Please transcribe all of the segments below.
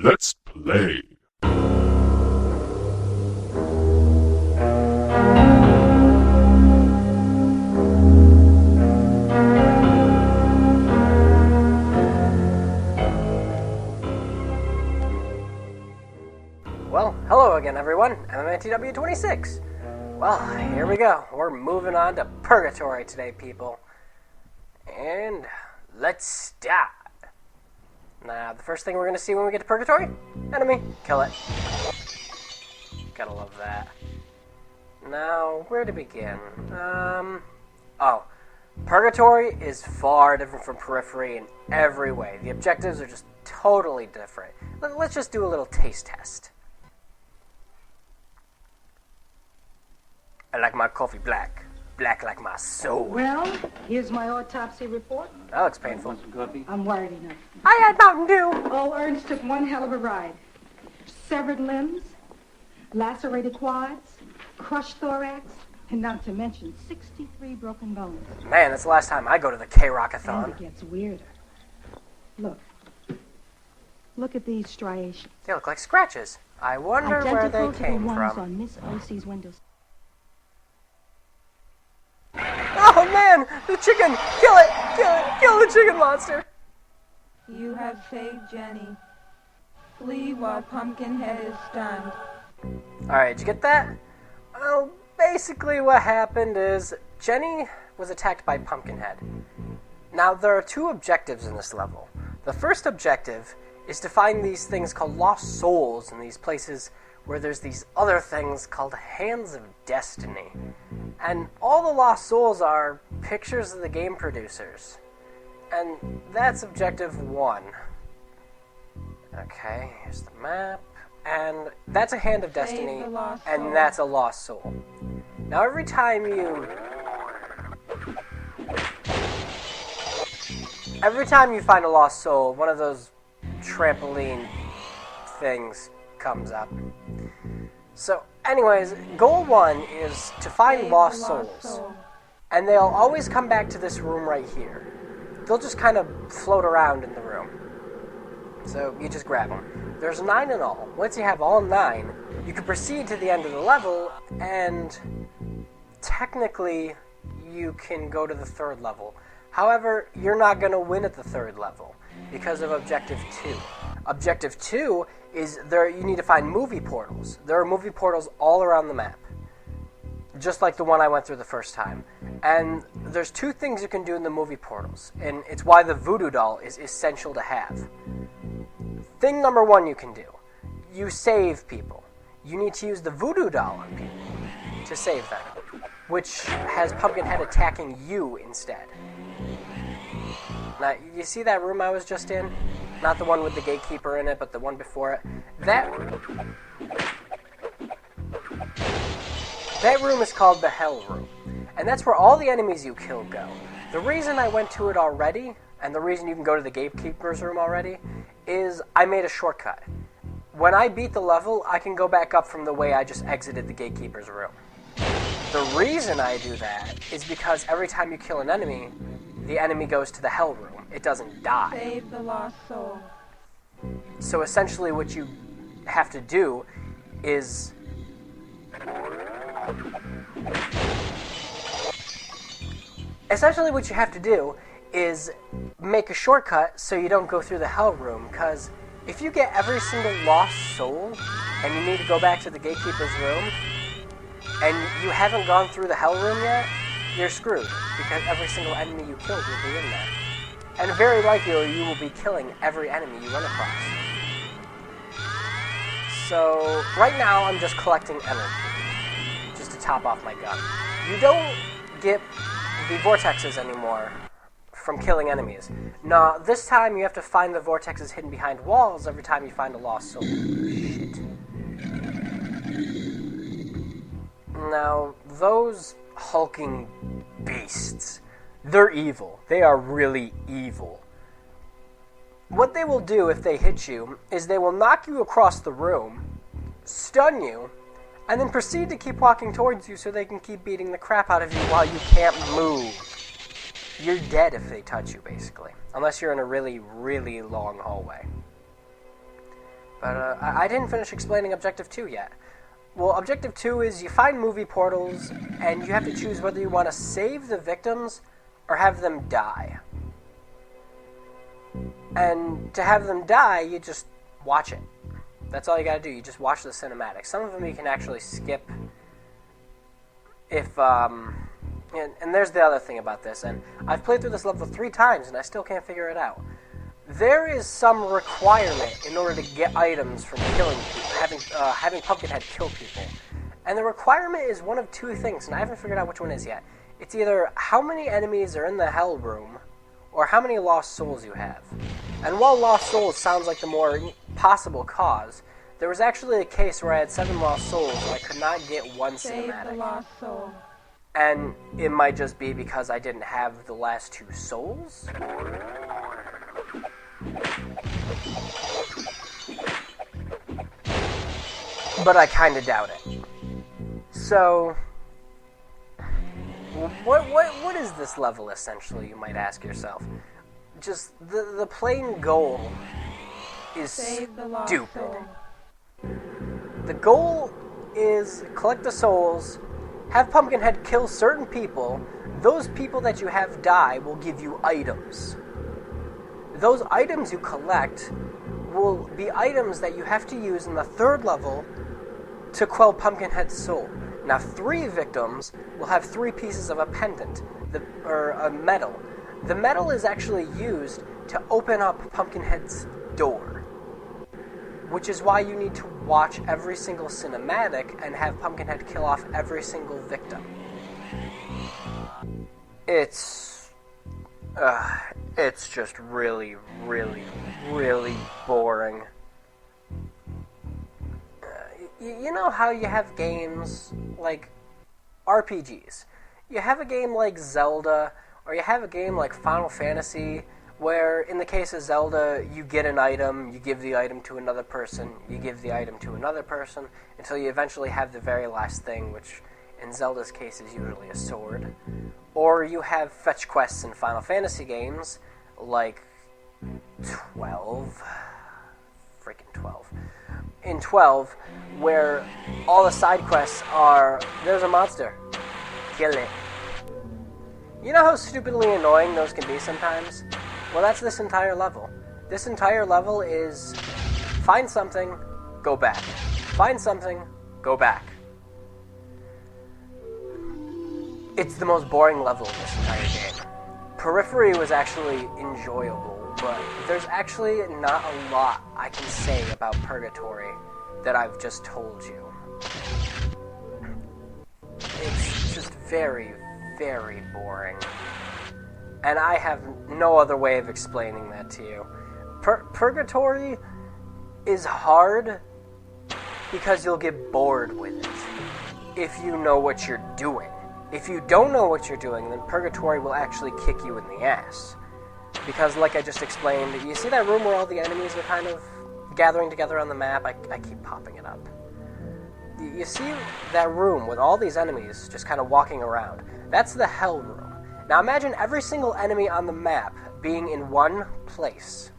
Let's play. Well, hello again, everyone. MMATW26. Well, here we go. We're moving on to Purgatory today, people. And let's start. Now, the first thing we're going to see when we get to Purgatory, enemy, kill it. Gotta love that. Now, where to begin? Purgatory is far different from Periphery in every way. The objectives are just totally different. Let's just do a little taste test. I like my coffee black. Black like my soul. Well, here's my autopsy report. That looks painful. I'm worried enough. I had Mountain Dew. Oh, Ernst took one hell of a ride. Severed limbs, lacerated quads, crushed thorax, and not to mention 63 broken bones. Man, that's the last time I go to the And K-Rockathon. it gets weirder. Look. Look at these striations. They look like scratches. I wonder where they Identical to the came ones from. on Miss O.C.'s windows. Oh man, the chicken! Kill it! Kill it! Kill the chicken monster! You have saved Jenny. Flee while Pumpkinhead is stunned. Alright, did you get that? Well, basically what happened is Jenny was attacked by Pumpkinhead. Now, there are two objectives in this level. The first objective is to find these things called lost souls in these places where there's these other things called Hands of Destiny. And all the lost souls are pictures of the game producers. And that's objective 1. Okay, here's the map. And that's a Hand of Destiny, the lost and soul. that's a lost soul. Now every time you find a lost soul, one of those trampoline things comes up. So, anyways, goal 1 is to find Save lost the souls. lost soul. And they'll always come back to this room right here. They'll just kind of float around in the room. So, you just grab them. There's 9 in all. Once you have all 9, you can proceed to the end of the level, and technically, you can go to the 3rd level. However, you're not going to win at the 3rd level because of Objective 2. Objective 2 is you need to find movie portals. There are movie portals all around the map, just like the one I went through the first time. And there's 2 things you can do in the movie portals, and it's why the voodoo doll is essential to have. Thing number 1 you can do, you save people. You need to use the voodoo doll on people to save them, which has Pumpkinhead attacking you instead. Now, you see that room I was just in? Not the one with the gatekeeper in it, but the one before it. That room is called the Hell Room. And that's where all the enemies you kill go. The reason I went to it already, and the reason you can go to the gatekeeper's room already, is I made a shortcut. When I beat the level, I can go back up from the way I just exited the gatekeeper's room. The reason I do that is because every time you kill an enemy, the enemy goes to the Hell Room. It doesn't die. Save the lost soul. So essentially what you have to do is make a shortcut so you don't go through the Hell Room, because if you get every single lost soul and you need to go back to the gatekeeper's room and you haven't gone through the Hell Room yet, you're screwed, because every single enemy you killed will be in there. And very likely you will be killing every enemy you run across. So, right now I'm just collecting energy, just to top off my gun. You don't get the vortexes anymore from killing enemies. No, this time you have to find the vortexes hidden behind walls every time you find a lost soul. Shit. Now, those hulking beasts, they're evil. They are really evil. What they will do if they hit you is they will knock you across the room, stun you, and then proceed to keep walking towards you so they can keep beating the crap out of you while you can't move. You're dead if they touch you, basically. Unless you're in a really, really long hallway. But I didn't finish explaining Objective 2 yet. Well, Objective 2 is you find movie portals, and you have to choose whether you want to save the victims or have them die. And to have them die, you just watch it. That's all you gotta do. You just watch the cinematics. Some of them you can actually skip if, and there's the other thing about this, and I've played through this level 3 times, and I still can't figure it out. There is some requirement in order to get items from killing people, having Pumpkinhead kill people. And the requirement is one of two things, and I haven't figured out which one is yet. It's either how many enemies are in the Hell Room, or how many lost souls you have. And while lost souls sounds like the more possible cause, there was actually a case where I had 7 lost souls and I could not get one Save cinematic. the lost soul. And it might just be because I didn't have the last 2 souls? But I kinda doubt it. So, what is this level essentially, you might ask yourself? Just, the plain goal is Save the lost stupid. soul. The goal is collect the souls, have Pumpkinhead kill certain people, those people that you have die will give you items. Those items you collect will be items that you have to use in the 3rd level to quell Pumpkinhead's soul. Now 3 victims will have 3 pieces of a pendant, or a medal. The medal is actually used to open up Pumpkinhead's door, which is why you need to watch every single cinematic and have Pumpkinhead kill off every single victim. It's just really, really, really boring. You know how you have games like RPGs? You have a game like Zelda, or you have a game like Final Fantasy, where in the case of Zelda, you get an item, you give the item to another person, you give the item to another person, until you eventually have the very last thing, which in Zelda's case is usually a sword. Or you have fetch quests in Final Fantasy games, like 12. In 12, where all the side quests are, there's a monster, kill it. You know how stupidly annoying those can be sometimes? Well, that's this entire level. This entire level is find something, go back. Find something, go back. It's the most boring level in this entire game. Periphery was actually enjoyable, but there's actually not a lot I can say about Purgatory that I've just told you. It's just very, very boring. And I have no other way of explaining that to you. Purgatory is hard because you'll get bored with it if you know what you're doing. If you don't know what you're doing, then Purgatory will actually kick you in the ass. Because like I just explained, you see that room where all the enemies are kind of gathering together on the map? I keep popping it up. You see that room with all these enemies just kind of walking around? That's the Hell Room. Now imagine every single enemy on the map being in one place.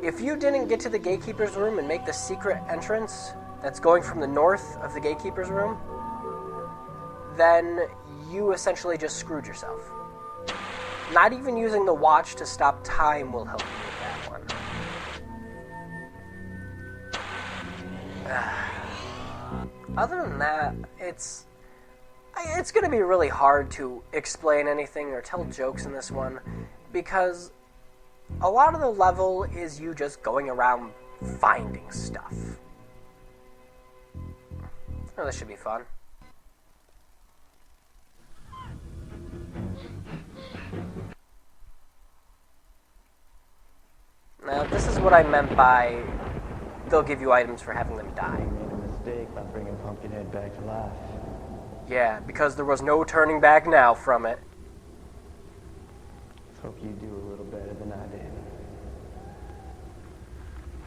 If you didn't get to the Gatekeeper's room and make the secret entrance that's going from the north of the Gatekeeper's room, then you essentially just screwed yourself. Not even using the watch to stop time will help you with that one. Other than that, it's going to be really hard to explain anything or tell jokes in this one, because a lot of the level is you just going around finding stuff. Oh, this should be fun. Now, this is what I meant by they'll give you items for having them die. You made a mistake by bringing Pumpkinhead back to life. Yeah, because there was no turning back now from it. Let's hope you do a little better than I did.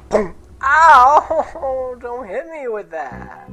Boom! Ow! Don't hit me with that.